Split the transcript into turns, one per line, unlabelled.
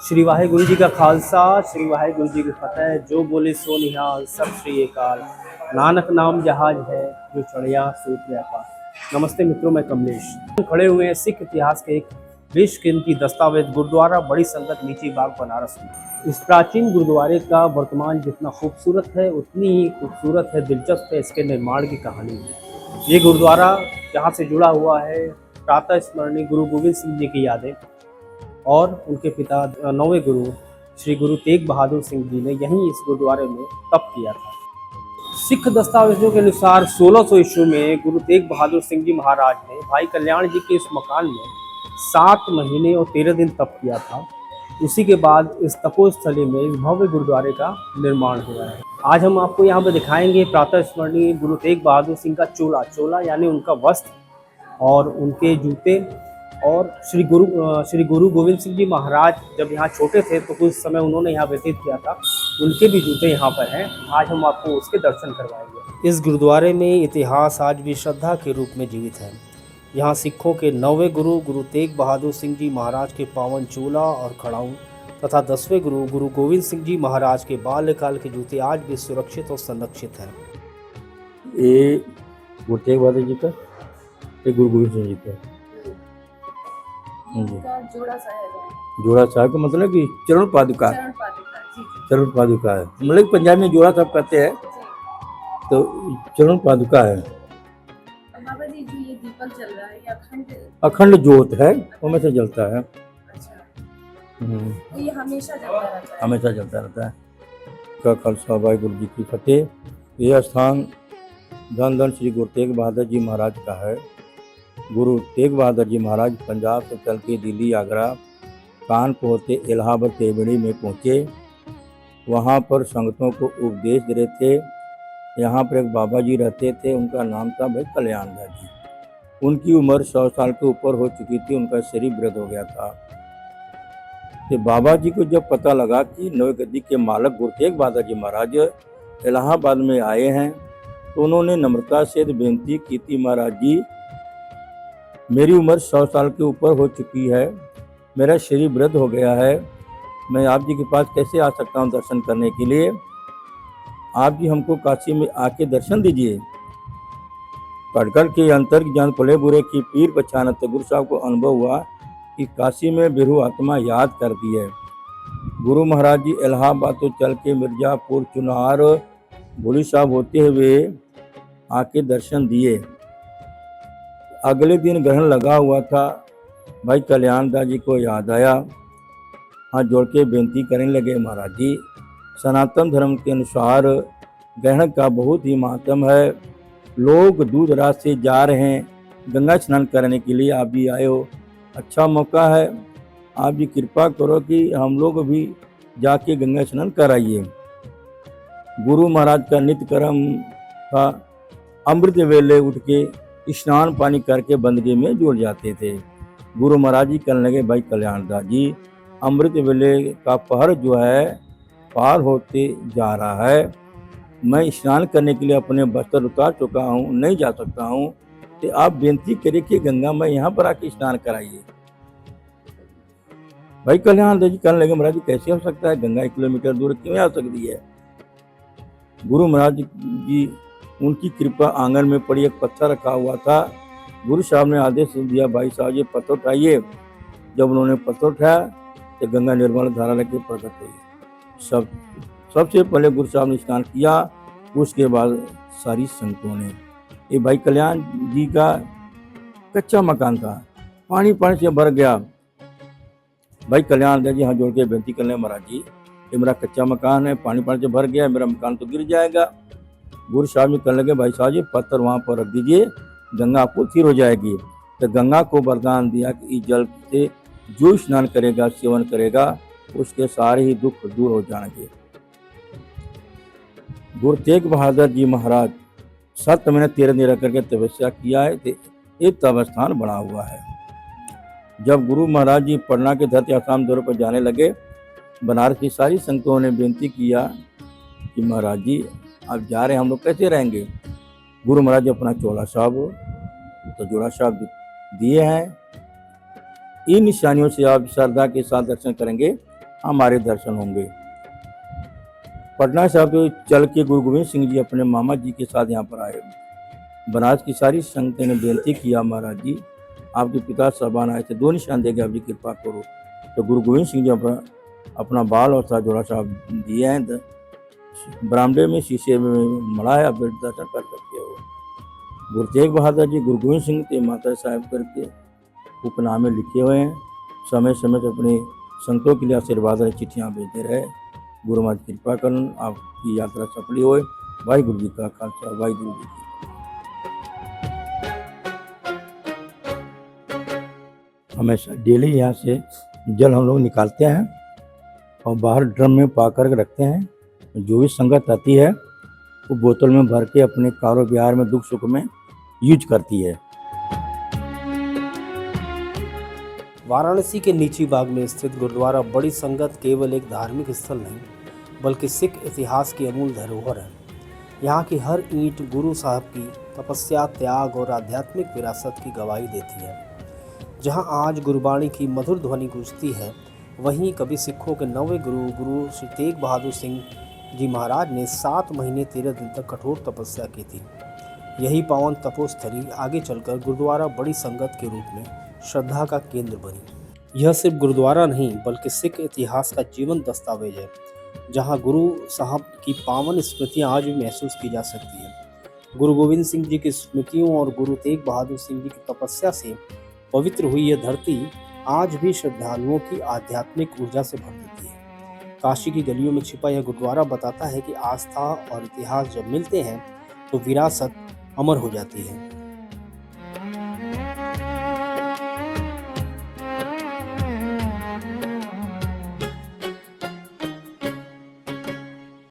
श्री वाहेगुरु जी का खालसा, श्री वाहेगुरु जी की फतेह। जो बोले सो निहाल, सत श्री अकाल। नानक नाम जहाज है, जो चढ़िया सूत व्यापार। नमस्ते मित्रों, मैं कमलेश। खड़े हुए हैं सिख इतिहास के एक बेशकीमती दस्तावेज गुरुद्वारा बड़ी संगत नीची बाग बनारस में। इस प्राचीन गुरुद्वारे का वर्तमान जितना खूबसूरत है, उतनी ही खूबसूरत है, दिलचस्प है इसके निर्माण की कहानी। ये गुरुद्वारा जहाँ से जुड़ा हुआ है, प्रातः स्मरणीय गुरु गोविंद सिंह जी की यादें और उनके पिता नौवें गुरु श्री गुरु तेग बहादुर सिंह जी ने यहीं इस गुरुद्वारे में तप किया था। सिख दस्तावेजों के अनुसार 1600 ईस्वी में गुरु तेग बहादुर सिंह जी महाराज ने भाई कल्याण जी के इस मकान में 7 महीने और 13 दिन तप किया था। उसी के बाद इस तपोस्थली में इस भव्य गुरुद्वारे का निर्माण हुआ है। आज हम आपको यहाँ पे दिखाएंगे प्रातः स्मरणीय गुरु तेग बहादुर सिंह का चोला यानी उनका वस्त्र और उनके जूते। और श्री गुरु गोविंद सिंह जी महाराज जब यहाँ छोटे थे तो कुछ समय उन्होंने यहाँ व्यतीत किया था, उनके भी जूते यहाँ पर हैं। आज हम आपको उसके दर्शन करवाएंगे। इस गुरुद्वारे में इतिहास आज भी श्रद्धा के रूप में जीवित है। यहाँ सिखों के 9वें गुरु गुरु तेग बहादुर सिंह जी महाराज के पावन चोला और खड़ाऊं तथा 10वें गुरु गुरु गोविंद सिंह जी महाराज के बाल्यकाल के जूते आज भी सुरक्षित और संरक्षित हैं।
ये गुरु तेग बहादुर जी का, ये गुरु गोविंद सिंह जी का जोड़ा साहब का मतलब कि चरण पादुका है। मतलब पंजाबी में जोड़ा साहब कहते हैं, तो चरण पादुका है।
बाबा जी जो ये दीपक जल रहा है, ये
अखंड ज्योत है, वो से जलता है।
तो ये हमेशा
जलता रहता है। का खालसा वाहिगुरु जी की फतेह। यह स्थान धन धन श्री गुरु तेग बहादुर जी महाराज का है। गुरु तेग बहादुर जी महाराज पंजाब से चल के दिल्ली, आगरा, कानपुर होते इलाहाबाद त्रिवेणी में पहुँचे। वहाँ पर संगतों को उपदेश दे रहे थे। यहाँ पर एक बाबा जी रहते थे, उनका नाम था भाई कल्याण दास जी। उनकी उम्र 100 साल के ऊपर हो चुकी थी, उनका शरीर वृद्ध हो गया था। तो बाबा जी को जब पता लगा कि नवे गद्दी के मालक गुरु तेग बहादुर जी महाराज इलाहाबाद में आए हैं, तो उन्होंने नम्रता से बेनती की थी, महाराज जी मेरी उम्र 100 साल के ऊपर हो चुकी है, मेरा शरीर वृद्ध हो गया है, मैं आप जी के पास कैसे आ सकता हूँ दर्शन करने के लिए। आप जी हमको काशी में आके दर्शन दीजिए। पढ़कर के अंतर ज्ञान पले बुरे की पीर पहचानत, गुरु साहब को अनुभव हुआ कि काशी में बिरहु आत्मा याद करती है। गुरु महाराज जी इलाहाबाद तो चल के मिर्जापुर, चुनार, भोली साहब होते हुए आके दर्शन दिए। अगले दिन ग्रहण लगा हुआ था। भाई कल्याण दास जी को याद आया, हाथ जोड़ के बेनती करने लगे, महाराज जी सनातन धर्म के अनुसार ग्रहण का बहुत ही महत्व है। लोग दूर दराज से जा रहे हैं गंगा स्नान करने के लिए, आप भी आए हो, अच्छा मौका है। आप भी कृपा करो कि हम लोग भी जाके गंगा स्नान कराइए। गुरु महाराज का नित्य कर्म था, अमृत वेले उठ के स्नान पानी करके बंदगी में जुड़ जाते थे। गुरु महाराज जी कहने लगे, भाई कल्याण दास जी अमृत वेले का पहर जो है पार होते जा रहा है, मैं स्नान करने के लिए अपने वस्त्र उतार चुका हूँ, नहीं जा सकता हूँ, तो आप बेनती करिए कि गंगा में यहाँ पर आके स्नान कराइए। भाई कल्याण दास जी कहने लगे, महाराज जी कैसे हो सकता है, गंगा 1 किलोमीटर दूर क्यों आ सकती है। गुरु महाराज जी उनकी कृपा, आंगन में पड़ी एक पत्थर रखा हुआ था। गुरु साहब ने आदेश दिया, भाई साहब ये पत्थर उठाइए। जब उन्होंने पत्थर उठाया तो गंगा निर्मल धारा लेके प्रकट हुई। सबसे पहले गुरु साहब ने स्नान किया, उसके बाद सारी संतों ने। ये भाई कल्याण जी का कच्चा मकान था, पानी से भर गया। भाई कल्याण दास जी हाथ जोड़ के बेनती कर ले, महाराज जी ये मेरा कच्चा मकान है, पानी से भर गया, मेरा मकान तो गिर जाएगा। गुरु साहब जी कहने लगे, भाई साहब जी पत्थर वहाँ पर रख दीजिए, गंगा आपको स्थिर हो जाएगी। तो गंगा को वरदान दिया कि इस जल से जो स्नान करेगा, सेवन करेगा, उसके सारे ही दुख दूर हो जाएंगे। गुरु तेग बहादुर जी महाराज 7 महीने 13 दिन रह करके तपस्या किया है, एक तप स्थान बना हुआ है। जब गुरु महाराज जी पटना के धरती आसाम दौरे पर जाने लगे, बनारस की सारी संतों ने बेनती किया कि महाराज जी आप जा रहे हैं, हम लोग कैसे रहेंगे। गुरु महाराज अपना चोला साहब तो जोड़ा साहब दिए हैं। इन निशानियों से आप श्रद्धा के साथ दर्शन करेंगे, हमारे दर्शन होंगे। पटना साहब चल के गुरु गोविंद सिंह जी अपने मामा जी के साथ यहाँ पर आए। बनारस की सारी संगतें ने बेनती किया, महाराज जी आपके पिता साहबान आए थे, 2 निशान देके आपकी कृपा करो। तो गुरु गोविंद सिंह जी अपना बाल और साथ जोड़ा साहब दिए हैं। बरामदे में शीशे में मड़ा है, आप दर्शन कर सकते हो। गुरु तेग बहादुर जी गुरु गोविंद सिंह ते माता साहब करके हुक्मनामे लिखे हुए हैं। समय समय से अपने संतों के लिए आशीर्वाद और चिट्ठियाँ भेजते रहे। गुरु माता कृपा करन आपकी यात्रा सफल होए। वाहिगुरु जी का खालसा, वाहिगुरु जी की हमेशा डेली यहाँ से जल हम लोग निकालते हैं और बाहर ड्रम में पा कर रखते हैं। जो भी संगत आती है वो बोतल में भर के अपने कारो बिहार में दुख सुख में यूज करती है।
वाराणसी के नीची बाग में स्थित गुरुद्वारा बड़ी संगत केवल एक धार्मिक स्थल नहीं बल्कि सिख इतिहास की अमूल धरोहर है। यहाँ की हर ईंट गुरु साहब की तपस्या, त्याग और आध्यात्मिक विरासत की गवाही देती है। जहाँ आज गुरबाणी की मधुर ध्वनि गूंजती है, वहीं कभी सिखों के नवे गुरु श्री तेग बहादुर सिंह जी महाराज ने 7 महीने 13 दिन तक कठोर तपस्या की थी। यही पावन तपोस्थली आगे चलकर गुरुद्वारा बड़ी संगत के रूप में श्रद्धा का केंद्र बनी। यह सिर्फ गुरुद्वारा नहीं बल्कि सिख इतिहास का जीवन दस्तावेज है, जहां गुरु साहब की पावन स्मृतियां आज भी महसूस की जा सकती हैं। गुरु गोविंद सिंह जी की स्मृतियों और गुरु तेग बहादुर सिंह जी की तपस्या से पवित्र हुई यह धरती आज भी श्रद्धालुओं की आध्यात्मिक ऊर्जा से भर देती है। काशी की गलियों में छिपा यह गुरुद्वारा बताता है कि आस्था और इतिहास जब मिलते हैं तो विरासत अमर हो जाती है।